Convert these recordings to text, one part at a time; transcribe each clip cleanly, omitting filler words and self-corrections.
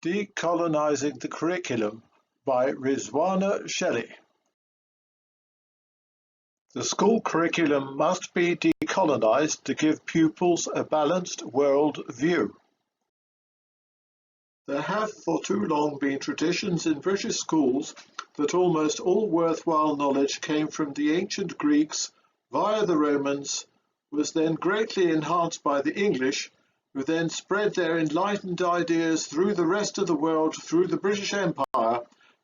Decolonizing the Curriculum by Rizwana Shelley. The school curriculum must be decolonized to give pupils a balanced world view. There have for too long been traditions in British schools that almost all worthwhile knowledge came from the ancient Greeks via the Romans, was then greatly enhanced by the English, who then spread their enlightened ideas through the rest of the world through the British Empire,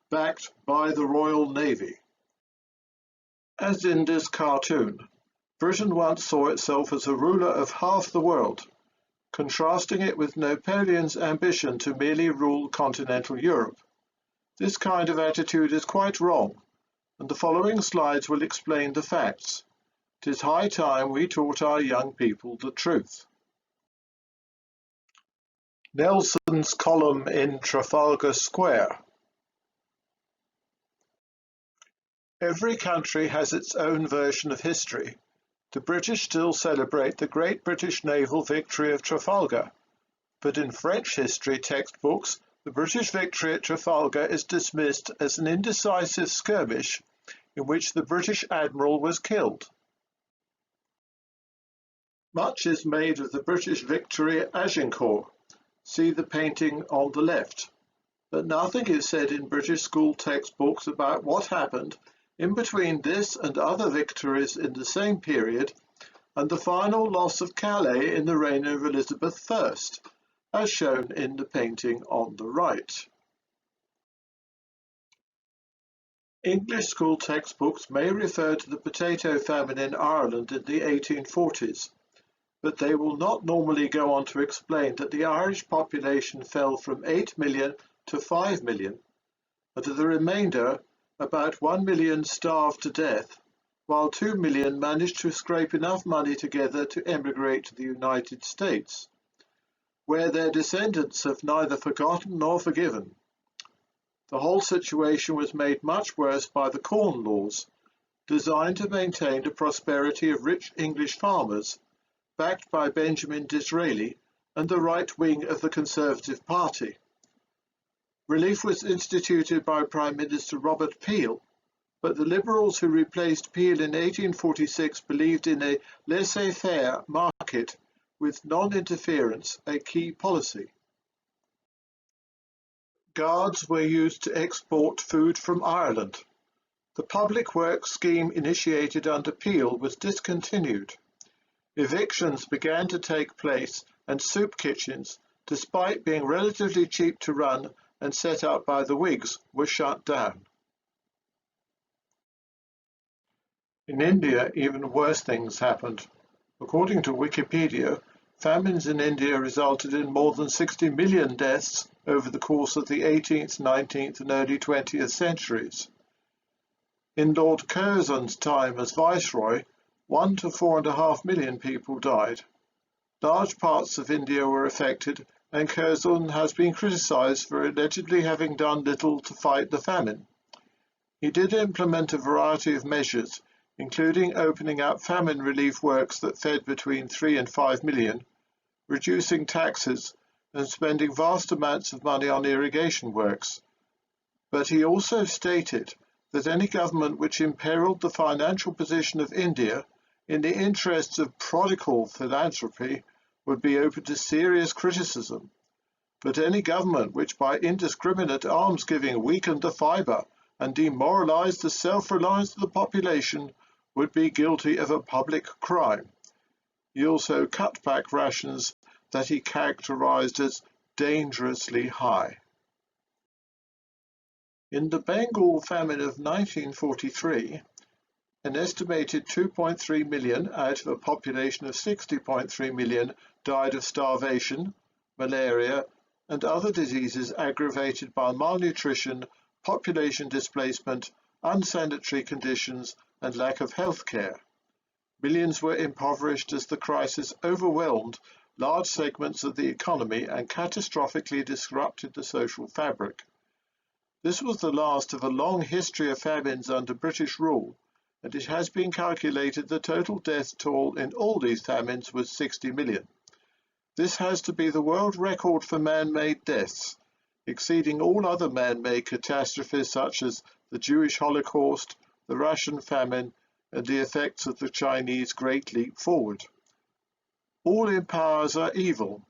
backed by the Royal Navy. As in this cartoon, Britain once saw itself as a ruler of half the world, contrasting it with Napoleon's ambition to merely rule continental Europe. This kind of attitude is quite wrong, and the following slides will explain the facts. It is high time we taught our young people the truth. Nelson's column in Trafalgar Square. Every country has its own version of history. The British still celebrate the great British naval victory of Trafalgar, but in French history textbooks, the British victory at Trafalgar is dismissed as an indecisive skirmish in which the British admiral was killed. Much is made of the British victory at Agincourt. See the painting on the left. But nothing is said in British school textbooks about what happened in between this and other victories in the same period and the final loss of Calais in the reign of Elizabeth I, as shown in the painting on the right. English school textbooks may refer to the potato famine in Ireland in the 1840s, but they will not normally go on to explain that the Irish population fell from 8 million to 5 million, and of the remainder, about 1 million starved to death, while 2 million managed to scrape enough money together to emigrate to the United States, where their descendants have neither forgotten nor forgiven. The whole situation was made much worse by the Corn Laws, designed to maintain the prosperity of rich English farmers, backed by Benjamin Disraeli and the right wing of the Conservative Party. Relief was instituted by Prime Minister Robert Peel, but the Liberals who replaced Peel in 1846 believed in a laissez-faire market with non-interference a key policy. Guards were used to export food from Ireland. The public works scheme initiated under Peel was discontinued. Evictions began to take place and soup kitchens, despite being relatively cheap to run and set up by the Whigs, were shut down. In India, even worse things happened. According to Wikipedia, famines in India resulted in more than 60 million deaths over the course of the 18th, 19th and early 20th centuries. In Lord Curzon's time as Viceroy, 1 to 4.5 million people died. Large parts of India were affected, and Curzon has been criticised for allegedly having done little to fight the famine. He did implement a variety of measures, including opening up famine relief works that fed between 3 and 5 million, reducing taxes, and spending vast amounts of money on irrigation works. But he also stated that any government which imperilled the financial position of India in the interests of prodigal philanthropy would be open to serious criticism. But any government which by indiscriminate almsgiving weakened the fibre and demoralised the self-reliance of the population would be guilty of a public crime. He also cut back rations that he characterised as dangerously high. In the Bengal famine of 1943, an estimated 2.3 million out of a population of 60.3 million died of starvation, malaria, and other diseases aggravated by malnutrition, population displacement, unsanitary conditions, and lack of health care. Millions were impoverished as the crisis overwhelmed large segments of the economy and catastrophically disrupted the social fabric. This was the last of a long history of famines under British rule, and it has been calculated the total death toll in all these famines was 60 million. This has to be the world record for man-made deaths. exceeding all other man-made catastrophes such as the Jewish Holocaust, the Russian famine, and the effects of the Chinese Great Leap Forward. All empires are evil,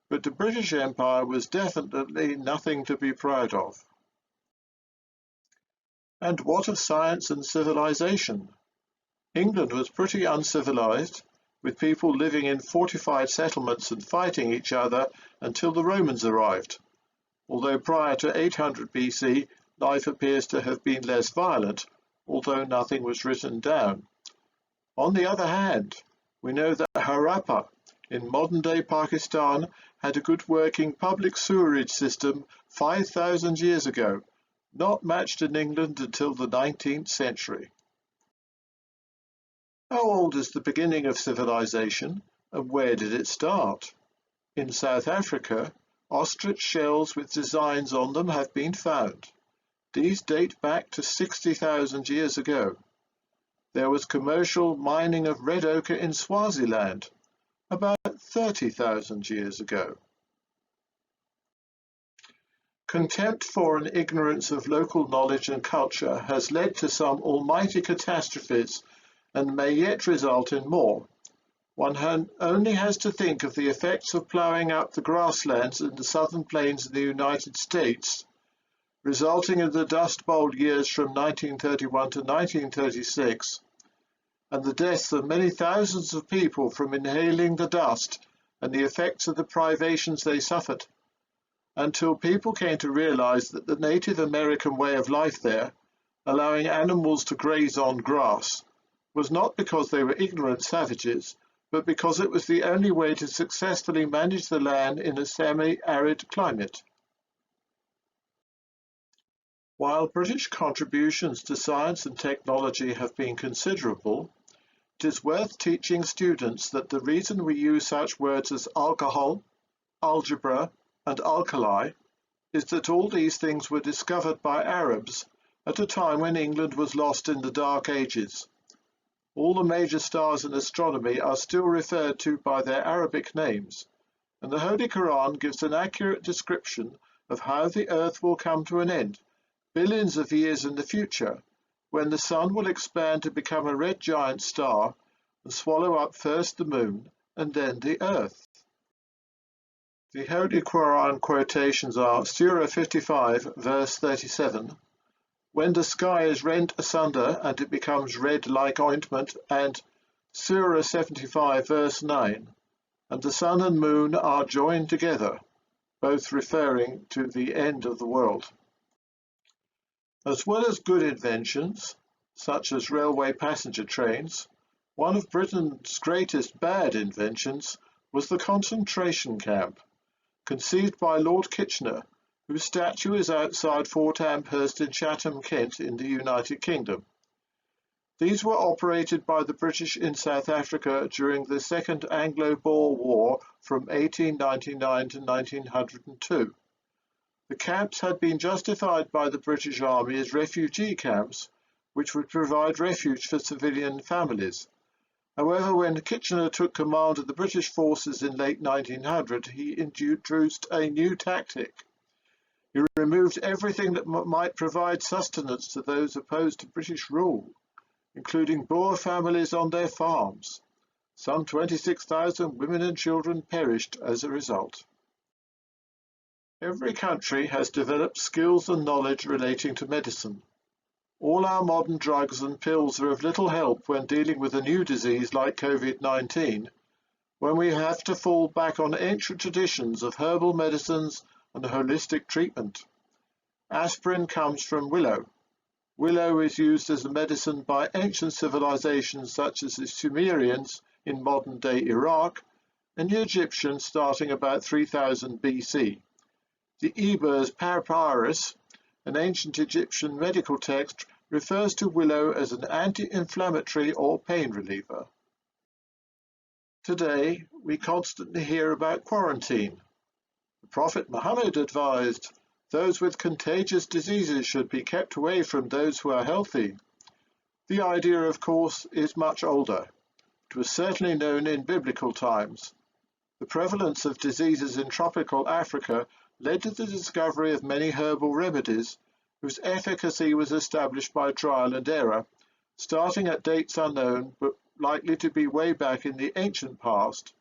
but the British Empire was definitely nothing to be proud of. And what of science and civilization? England was pretty uncivilized, with people living in fortified settlements and fighting each other until the Romans arrived. Although prior to 800 BC, life appears to have been less violent, although nothing was written down. On the other hand, we know that Harappa, in modern-day Pakistan, had a good working public sewerage system 5,000 years ago, not matched in England until the 19th century. How old is the beginning of civilization, and where did it start? In South Africa, ostrich shells with designs on them have been found. These date back to 60,000 years ago. There was commercial mining of red ochre in Swaziland about 30,000 years ago. Contempt for and ignorance of local knowledge and culture has led to some almighty catastrophes and may yet result in more. One only has to think of the effects of ploughing up the grasslands in the southern plains of the United States, resulting in the Dust Bowl years from 1931 to 1936, and the deaths of many thousands of people from inhaling the dust and the effects of the privations they suffered, until people came to realize that the Native American way of life there, allowing animals to graze on grass, was not because they were ignorant savages, but because it was the only way to successfully manage the land in a semi-arid climate. While British contributions to science and technology have been considerable, it is worth teaching students that the reason we use such words as alcohol, algebra, and alkali is that all these things were discovered by Arabs at a time when England was lost in the Dark Ages. All the major stars in astronomy are still referred to by their Arabic names, and the Holy Quran gives an accurate description of how the Earth will come to an end, billions of years in the future, when the Sun will expand to become a red giant star and swallow up first the Moon and then the Earth. The Holy Quran quotations are Surah 55, verse 37, when the sky is rent asunder and it becomes red like ointment, and Surah 75, verse 9, and the sun and moon are joined together, both referring to the end of the world. As well as good inventions, such as railway passenger trains, one of Britain's greatest bad inventions was the concentration camp, conceived by Lord Kitchener, whose statue is outside Fort Amherst in Chatham, Kent, in the United Kingdom. These were operated by the British in South Africa during the Second Anglo-Boer War from 1899 to 1902. The camps had been justified by the British Army as refugee camps, which would provide refuge for civilian families. However, when Kitchener took command of the British forces in late 1900, he introduced a new tactic. He removed everything that might provide sustenance to those opposed to British rule, including Boer families on their farms. Some 26,000 women and children perished as a result. Every country has developed skills and knowledge relating to medicine. All our modern drugs and pills are of little help when dealing with a new disease like COVID-19, when we have to fall back on ancient traditions of herbal medicines and holistic treatment. Aspirin comes from willow. Willow is used as a medicine by ancient civilizations such as the Sumerians in modern-day Iraq and the Egyptians starting about 3000 BC. The Ebers Papyrus, an ancient Egyptian medical text, refers to willow as an anti-inflammatory or pain reliever. Today, we constantly hear about quarantine. The Prophet Muhammad advised, those with contagious diseases should be kept away from those who are healthy. The idea, of course, is much older. It was certainly known in biblical times. The prevalence of diseases in tropical Africa led to the discovery of many herbal remedies whose efficacy was established by trial and error, starting at dates unknown but likely to be way back in the ancient past,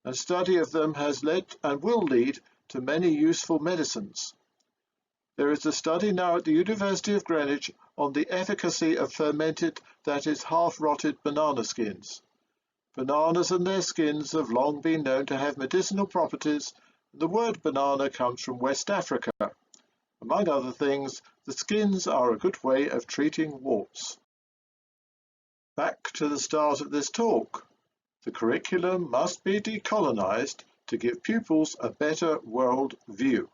and study of them has led and will lead to many useful medicines. There is a study now at the University of Greenwich on the efficacy of fermented, that is, half-rotted banana skins. Bananas and their skins have long been known to have medicinal properties, and the word banana comes from West Africa. Among other things, the skins are a good way of treating warts. Back to the start of this talk. The curriculum must be decolonized to give pupils a better world view.